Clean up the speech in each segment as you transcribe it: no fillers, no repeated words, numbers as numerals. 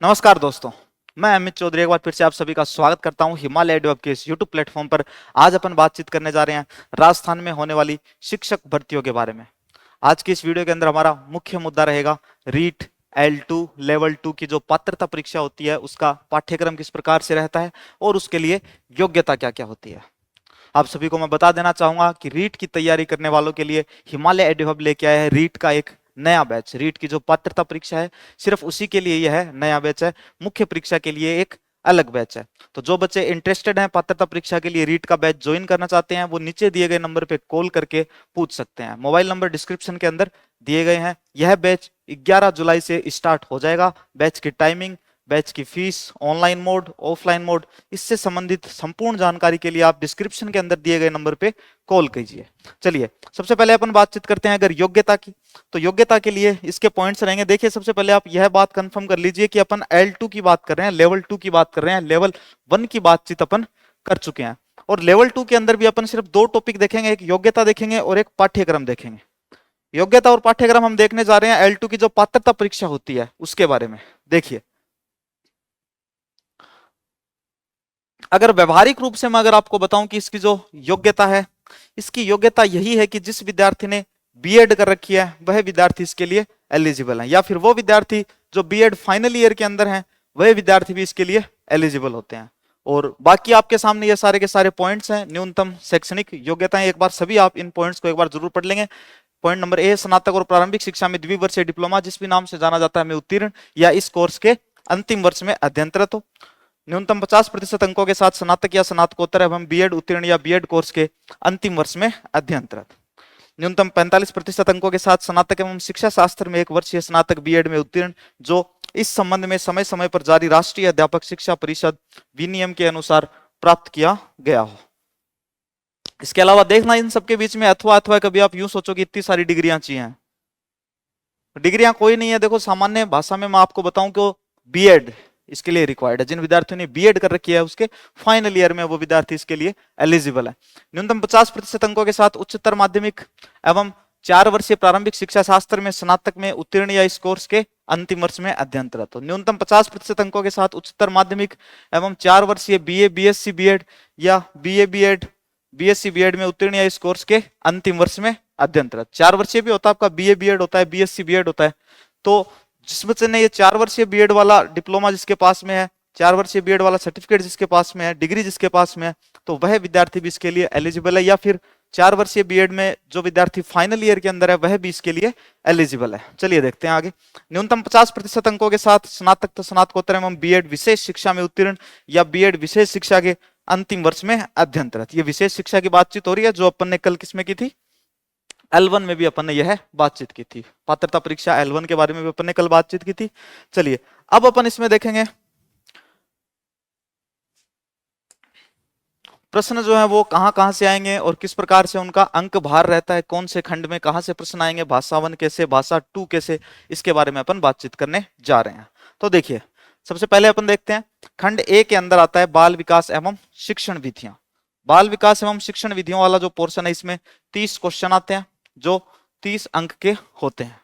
नमस्कार दोस्तों, मैं अमित चौधरी एक बार फिर से आप सभी का स्वागत करता हूं हिमालय डेवलप के इस YouTube प्लेटफॉर्म पर। आज अपन बातचीत करने जा रहे हैं राजस्थान में होने वाली शिक्षक भर्तियों के बारे में। आज की इस वीडियो के अंदर हमारा मुख्य मुद्दा रहेगा रीट L2 लेवल 2 की जो पात्रता परीक्षा होती है उसका पाठ्यक्रम किस प्रकार से रहता है और उसके लिए योग्यता क्या क्या होती है। आप सभी को मैं बता देना चाहूंगा कि रीट की तैयारी करने वालों के लिए हिमालय एडुहब लेके आया है रीट का एक नया बैच। रीट की जो पात्रता परीक्षा है सिर्फ उसी के लिए यह नया बैच है, मुख्य परीक्षा के लिए एक अलग बैच है। तो जो बच्चे इंटरेस्टेड हैं पात्रता परीक्षा के लिए रीट का बैच ज्वाइन करना चाहते हैं वो नीचे दिए गए नंबर पे कॉल करके पूछ सकते हैं। मोबाइल नंबर डिस्क्रिप्शन के अंदर दिए गए हैं। यह बैच 11 जुलाई से स्टार्ट हो जाएगा। बैच की टाइमिंग, बैच की fees, online mode, offline mode, इससे संबंधित संपूर्ण जानकारी के लिए आप डिस्क्रिप्शन के अंदर दिए गए नंबर पे कॉल कीजिए। चलिए सबसे पहले अपन बातचीत करते हैं अगर योग्यता की, तो योग्यता के लिए इसके पॉइंट्स रहेंगे। देखिए सबसे पहले आप यह बात कंफर्म कर लीजिए कि अपन L2 की बात कर रहे हैं, लेवल 2 की बात कर रहे हैं। लेवल 1 की बातचीत अपन कर चुके हैं और लेवल 2 के अंदर भी अपन सिर्फ दो टॉपिक देखेंगे, एक योग्यता देखेंगे और एक पाठ्यक्रम देखेंगे। योग्यता और पाठ्यक्रम हम देखने जा रहे हैं L2 की जो पात्रता परीक्षा होती है उसके बारे में। देखिए अगर व्यवहारिक रूप से मैं अगर आपको बताऊं कि इसकी जो योग्यता है, इसकी योग्यता यही है कि जिस विद्यार्थी ने बीएड कर रखी है वह विद्यार्थी इसके लिए एलिजिबल है, या फिर वो विद्यार्थी जो बीएड फाइनल ईयर के अंदर हैं वह विद्यार्थी भी इसके लिए एलिजिबल होते हैं। और बाकी आपके सामने ये सारे के सारे पॉइंट्स हैं, न्यूनतम शैक्षणिक योग्यताएं। एक बार सभी आप इन पॉइंट्स को एक बार जरूर पढ़ लेंगे। पॉइंट नंबर ए, स्नातक और प्रारंभिक शिक्षा में द्विवर्षीय डिप्लोमा जिस भी नाम से जाना जाता है में उत्तीर्ण या इस कोर्स के अंतिम वर्ष में अध्ययनरत हो। न्यूनतम 50% अंकों के साथ स्नातक या स्नातकोत्तर एवं बीएड उत्तीर्ण या बीएड कोर्स के अंतिम वर्ष में अध्ययनरत। न्यूनतम 45% अंकों के साथ स्नातक एवं शिक्षा शास्त्र में एक वर्षीय स्नातक बीएड में उत्तीर्ण जो इस संबंध में समय समय पर जारी राष्ट्रीय अध्यापक शिक्षा परिषद विनियम के अनुसार प्राप्त किया गया हो। इसके अलावा देखना इन सबके बीच में अथवा अथवा कभी आप यूं सोचो कि इतनी सारी डिग्रियां चाहिए। डिग्रियां कोई नहीं है। देखो सामान्य भाषा में मैं आपको बताऊं कि बीएड इसके लिए रिक्वायर्ड है। जिन विद्यार्थियों ने बीएड कर रखी है उसके फाइनल ईयर में वो विद्यार्थी इसके लिए एलिजिबल है। न्यूनतम 50% अंकों के साथ उच्चतर माध्यमिक एवं 4 वर्षीय प्रारंभिक शिक्षा शास्त्र में स्नातक में उत्तीर्ण या इस कोर्स के अंतिम वर्ष में अध्ययनरत हो। न्यूनतम 50% अंकों के साथ उच्चतर माध्यमिक एवं 4 वर्षीय बीए, बीएससी बीएड या बीए बीएड, बीएससी बीएड में उत्तीर्ण या इस कोर्स के अंतिम वर्ष में अध्ययनरत। 4 वर्षीय भी होता है आपका, बीए बीएड होता है, बीएससी बीएड होता है। तो जिस बच्चे ने ये 4 वर्षीय बीएड वाला डिप्लोमा जिसके पास में है, 4 वर्षीय बीएड वाला सर्टिफिकेट जिसके पास में है, डिग्री जिसके पास में है, तो वह विद्यार्थी भी इसके लिए एलिजिबल है। या फिर 4 वर्षीय बीएड में जो विद्यार्थी फाइनल ईयर के अंदर है वह भी इसके लिए एलिजिबल है। चलिए देखते हैं आगे। न्यूनतम 50% अंकों के साथ स्नातक तो स्नातकोत्तर एवं बीएड विशेष शिक्षा में उत्तीर्ण या बीएड विशेष शिक्षा के अंतिम वर्ष में अध्ययनरत। ये विशेष शिक्षा की बातचीत हो रही है जो अपन ने कल किसमें की थी, L1 में भी अपन ने यह बातचीत की थी। पात्रता परीक्षा L1 के बारे में भी अपन ने कल बातचीत की थी। चलिए अब अपन इसमें देखेंगे प्रश्न जो है वो कहां से आएंगे और किस प्रकार से उनका अंक भार रहता है, कौन से खंड में कहां से प्रश्न आएंगे, भाषा 1 कैसे, भाषा 2 कैसे, इसके बारे में अपन बातचीत करने जा रहे हैं। तो देखिए सबसे पहले अपन देखते हैं खंड ए के अंदर आता है बाल विकास एवं शिक्षण विधियां। बाल विकास एवं शिक्षण विधियों वाला जो पोर्शन है इसमें 30 क्वेश्चन आते हैं जो 30 अंक के होते हैं।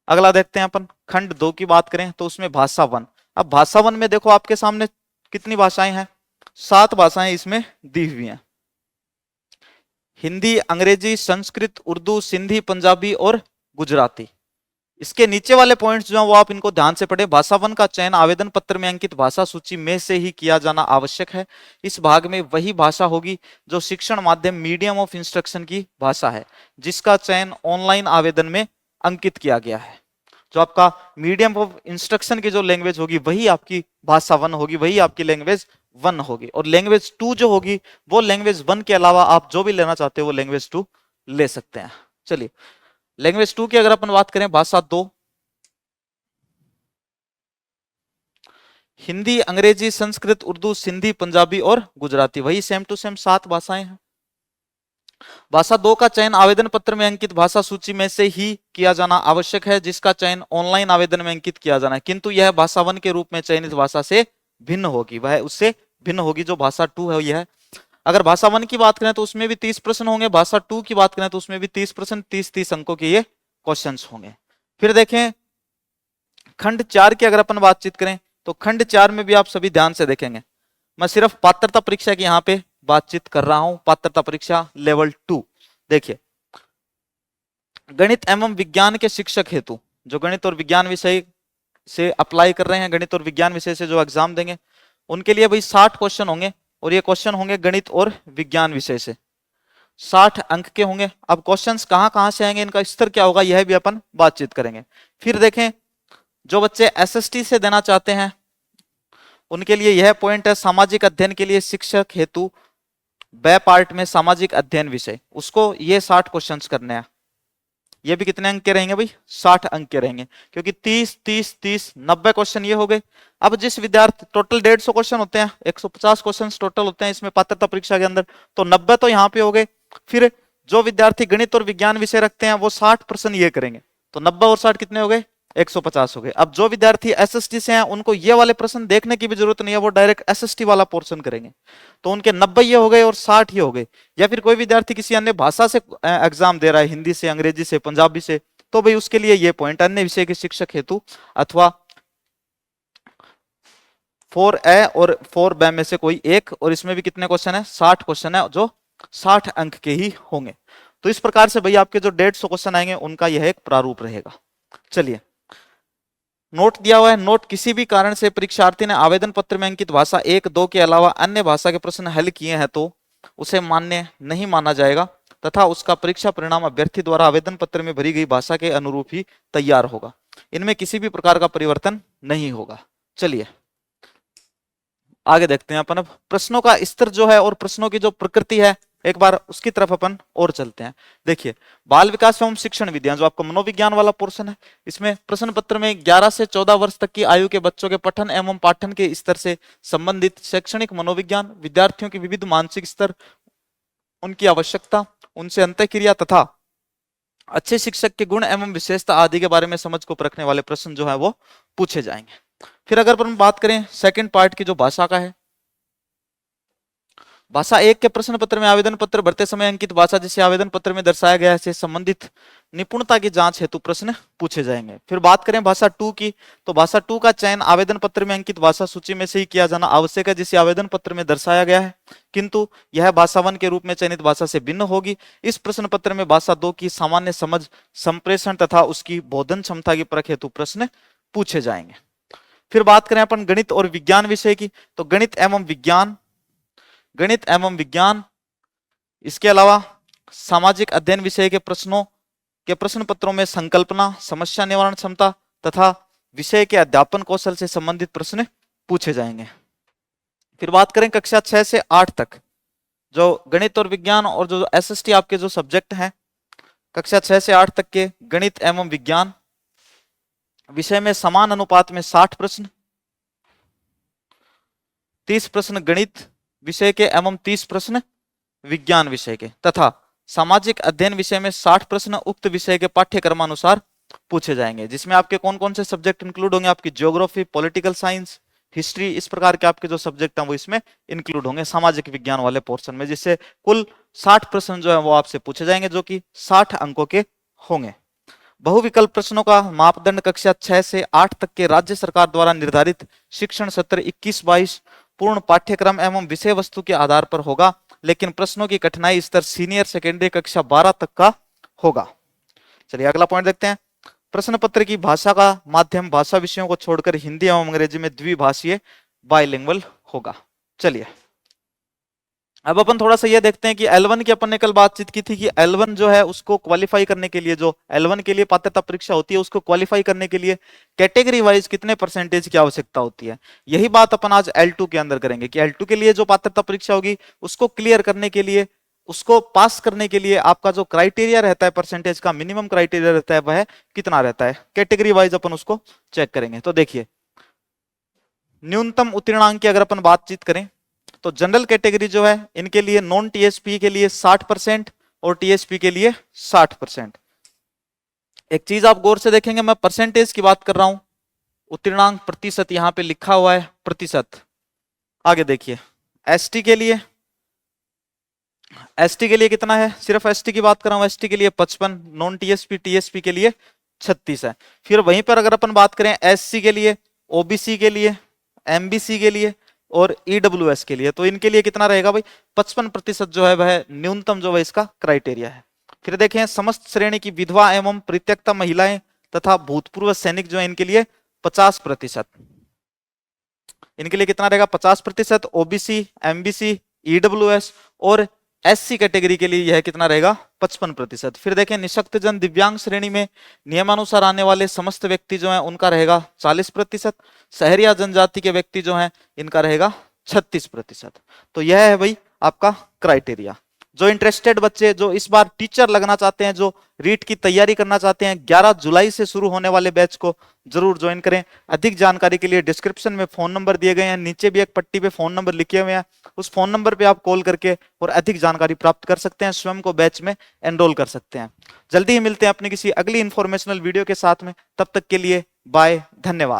अगला देखते हैं अपन खंड 2 की बात करें तो उसमें भाषा 1। अब भाषा 1 में देखो आपके सामने कितनी भाषाएं हैं, 7 भाषाएं इसमें दी हुई हैं। हिंदी, अंग्रेजी, संस्कृत, उर्दू, सिंधी, पंजाबी और गुजराती। इसके नीचे वाले पॉइंट्स जो हैं वो आप इनको ध्यान से पढ़ें। भाषा 1 का चयन आवेदन पत्र में अंकित भाषा सूची में से ही किया जाना आवश्यक है। इस भाग में वही भाषा होगी जो शिक्षण माध्यम मीडियम ऑफ इंस्ट्रक्शन की भाषा है जिसका चयन ऑनलाइन आवेदन में अंकित किया गया है। जो आपका मीडियम ऑफ इंस्ट्रक्शन की जो लैंग्वेज होगी वही आपकी भाषा 1 होगी, वही आपकी लैंग्वेज 1 होगी। और लैंग्वेज 2 जो होगी वो लैंग्वेज 1 के अलावा आप जो भी लेना चाहते हो वो लैंग्वेज 2 ले सकते हैं। चलिए लैंग्वेज 2 की अगर अपन बात करें, भाषा 2 हिंदी, अंग्रेजी, संस्कृत, उर्दू, सिंधी, पंजाबी और गुजराती, वही सेम टू सेम 7 भाषाएं हैं। भाषा 2 का चयन आवेदन पत्र में अंकित भाषा सूची में से ही किया जाना आवश्यक है जिसका चयन ऑनलाइन आवेदन में अंकित किया जाना है, किंतु यह भाषा 1 के रूप में चयनित भाषा से भिन्न होगी, वह उससे भिन्न होगी जो भाषा 2 है यह। अगर भाषा 1 की बात करें तो उसमें भी 30 प्रश्न होंगे, भाषा 2 की बात करें तो उसमें भी 30 प्रश्न, 30 अंकों के ये क्वेश्चंस होंगे। फिर देखें खंड 4 की अगर अपन बातचीत करें, तो खंड 4 में भी आप सभी ध्यान से देखेंगे, मैं सिर्फ पात्रता परीक्षा की यहाँ पे बातचीत कर रहा हूं, पात्रता परीक्षा लेवल 2। देखिए, गणित एवं विज्ञान के शिक्षक हेतु, जो गणित और विज्ञान विषय से अप्लाई कर रहे हैं, गणित और विज्ञान विषय से जो एग्जाम देंगे, उनके लिए भाई 60 क्वेश्चन होंगे, और ये क्वेश्चन होंगे गणित और विज्ञान विषय से, 60 अंक के होंगे। अब क्वेश्चंस कहां से आएंगे, इनका स्तर क्या होगा, यह भी अपन बातचीत करेंगे। फिर देखें, जो बच्चे एसएसटी से देना चाहते हैं उनके लिए यह पॉइंट है, सामाजिक अध्ययन के लिए शिक्षक हेतु ब पार्ट में सामाजिक अध्ययन विषय, उसको ये 60 क्वेश्चंस करने हैं। ये भी कितने अंक के रहेंगे भाई, 60 अंक के रहेंगे, क्योंकि 30 30 30 90 क्वेश्चन ये हो गए। अब जिस विद्यार्थी, टोटल 150 क्वेश्चन होते हैं, 150 क्वेश्चन टोटल होते हैं इसमें पात्रता परीक्षा के अंदर, तो 90 तो यहाँ पे हो गए। फिर जो विद्यार्थी गणित और विज्ञान विषय रखते हैं वो 60 प्रश्न ये करेंगे, तो 90 और 60 कितने हो गए, 150 हो गए। अब जो विद्यार्थी एसएसटी से हैं उनको ये वाले प्रश्न देखने की भी जरूरत नहीं है, वो डायरेक्ट एसएसटी वाला पोर्शन करेंगे, तो उनके 90 ये हो गए और 60 ये हो गए। या फिर कोई विद्यार्थी किसी अन्य भाषा से एग्जाम दे रहा है, हिंदी से, अंग्रेजी से, पंजाबी से, तो भाई उसके लिए ये पॉइंट अन्य विषय के शिक्षक हेतु अथवा 4A और 4B में से कोई एक, और इसमें भी कितने क्वेश्चन है, 60 क्वेश्चन है, जो 60 अंक के ही होंगे। तो इस प्रकार से भाई आपके जो 150 क्वेश्चन आएंगे उनका यह एक प्रारूप रहेगा। चलिए, नोट दिया हुआ है, नोट, किसी भी कारण से परीक्षार्थी ने आवेदन पत्र में अंकित भाषा 1, 2 के अलावा अन्य भाषा के प्रश्न हल किए हैं तो उसे मान्य नहीं माना जाएगा तथा उसका परीक्षा परिणाम अभ्यर्थी द्वारा आवेदन पत्र में भरी गई भाषा के अनुरूप ही तैयार होगा, इनमें किसी भी प्रकार का परिवर्तन नहीं होगा। चलिए आगे देखते हैं अपन। अब प्रश्नों का स्तर जो है और प्रश्नों की जो प्रकृति है, एक बार उसकी तरफ अपन और चलते हैं। देखिए, बाल विकास एवं शिक्षण विज्ञान, जो आपका मनोविज्ञान वाला पोर्शन है, इसमें प्रश्न पत्र में 11 से 14 वर्ष तक की आयु के बच्चों के पठन एवं पाठन के स्तर से संबंधित शैक्षणिक मनोविज्ञान, विद्यार्थियों की विविध मानसिक स्तर, उनकी आवश्यकता, उनसे अंतःक्रिया तथा अच्छे शिक्षक के गुण एवं विशेषता आदि के बारे में समझ को परखने वाले प्रश्न जो है वो पूछे जाएंगे। फिर अगर अपन बात करें सेकंड पार्ट की, जो भाषा का है, भाषा 1 के प्रश्न पत्र में आवेदन पत्र भरते समय अंकित भाषा जिसे आवेदन पत्र में दर्शाया गया है से संबंधित निपुणता की जांच हेतु प्रश्न पूछे जाएंगे। फिर बात करें भाषा 2 की, तो भाषा 2 का चयन आवेदन पत्र में अंकित भाषा सूची में से ही किया जाना आवश्यक है जिसे आवेदन पत्र में दर्शाया गया है, किंतु यह भाषा 1 के रूप में चयनित भाषा से भिन्न होगी। इस प्रश्न पत्र में भाषा 2 की सामान्य समझ, संप्रेषण तथा उसकी बोधन क्षमता की परख हेतु प्रश्न पूछे जाएंगे। फिर बात करें अपन गणित और विज्ञान विषय की, तो गणित एवं विज्ञान, इसके अलावा सामाजिक अध्ययन विषय के प्रश्नों के प्रश्न पत्रों में संकल्पना, समस्या निवारण क्षमता तथा विषय के अध्यापन कौशल से संबंधित प्रश्न पूछे जाएंगे। फिर बात करें कक्षा 6 से 8 तक, जो गणित और विज्ञान और जो एसएसटी आपके जो सब्जेक्ट हैं, कक्षा 6 से 8 तक के गणित एवं विज्ञान विषय में समान अनुपात में 60 प्रश्न, 30 प्रश्न गणित विषय के एवं 30 प्रश्न विज्ञान विषय के, तथा सामाजिक अध्ययन विषय में 60 प्रश्न उक्त विषय के पाठ्यक्रमानुसार पूछे जाएंगे, जिसमें आपके कौन कौन से सब्जेक्ट इंक्लूड होंगे, आपकी ज्योग्राफी, पॉलिटिकल साइंस, हिस्ट्री, इस प्रकार के आपके जो सब्जेक्ट हैं वो इसमें इंक्लूड होंगे सामाजिक विज्ञान वाले पोर्शन में, जिससे कुल 60 प्रश्न जो है वो आपसे पूछे जाएंगे, जो कि 60 अंकों के होंगे। बहुविकल्प प्रश्नों का मापदंड कक्षा 6 से 8 तक के राज्य सरकार द्वारा निर्धारित शिक्षण सत्र 21-22 पूर्ण पाठ्यक्रम एवं विषय वस्तु के आधार पर होगा, लेकिन प्रश्नों की कठिनाई स्तर सीनियर सेकेंडरी कक्षा 12 तक का होगा। चलिए अगला पॉइंट देखते हैं। प्रश्न पत्र की भाषा का माध्यम भाषा विषयों को छोड़कर हिंदी एवं अंग्रेजी में द्विभाषीय बाइलिंगुअल होगा। चलिए अब अपन थोड़ा सा ये देखते हैं कि L1 की अपन ने कल बातचीत की थी कि L1 जो है उसको क्वालिफाई करने के लिए, जो L1 के लिए पात्रता परीक्षा होती है, उसको क्वालिफाई करने के लिए कैटेगरी वाइज कितने परसेंटेज की आवश्यकता होती है। यही बात अपन आज L2 के अंदर करेंगे कि L2 के लिए जो पात्रता परीक्षा होगी उसको क्लियर करने के लिए, उसको पास करने के लिए आपका जो क्राइटेरिया रहता है परसेंटेज का, मिनिमम क्राइटेरिया रहता है, वह कितना रहता है, कैटेगरी वाइज अपन उसको चेक करेंगे। तो देखिए, न्यूनतम उत्तीर्णांक की अगर अपन बातचीत करें तो जनरल कैटेगरी जो है इनके लिए नॉन टीएसपी के लिए 60% और टीएसपी के लिए 60%। एक चीज आप गौर से देखेंगे, मैं परसेंटेज की बात कर रहा हूं, उत्तीर्णांक प्रतिशत यहां पे लिखा हुआ है प्रतिशत। आगे देखिए एसटी के लिए, कितना है, सिर्फ एसटी की बात कर रहा हूं, एसटी के लिए 55, नॉन टीएसपी टीएसपी के लिए 36 है। फिर वहीं पर अगर अपन बात करें एससी के लिए, ओबीसी के लिए, एमबीसी के लिए और ईडब्ल्यूएस के लिए। तो इनके लिए कितना रहेगा भाई, 55% जो है वह न्यूनतम जो है इसका क्राइटेरिया है। फिर देखें समस्त श्रेणी की विधवा एवं परित्यक्ता महिलाएं तथा भूतपूर्व सैनिक जो है इनके लिए 50%। इनके लिए कितना रहेगा 50%। ओबीसी, एमबीसी, ईडब्ल्यूएस और एससी कैटेगरी के लिए यह कितना रहेगा 55%। फिर देखें निःशक्त जन दिव्यांग श्रेणी में नियमानुसार आने वाले समस्त व्यक्ति जो है उनका रहेगा 40%। शहरी या जनजाति के व्यक्ति जो है इनका रहेगा 36%। तो यह है भाई आपका क्राइटेरिया। जो इंटरेस्टेड बच्चे जो इस बार टीचर लगना चाहते हैं, जो रीट की तैयारी करना चाहते हैं, 11 जुलाई से शुरू होने वाले बैच को जरूर ज्वाइन करें। अधिक जानकारी के लिए डिस्क्रिप्शन में फोन नंबर दिए गए हैं, नीचे भी एक पट्टी पे फोन नंबर लिखे हुए हैं, उस फोन नंबर पे आप कॉल करके और अधिक जानकारी प्राप्त कर सकते हैं, स्वयं को बैच में एनरोल कर सकते हैं। जल्दी ही मिलते हैं अपनी किसी अगली इंफॉर्मेशनल वीडियो के साथ में, तब तक के लिए बाय, धन्यवाद।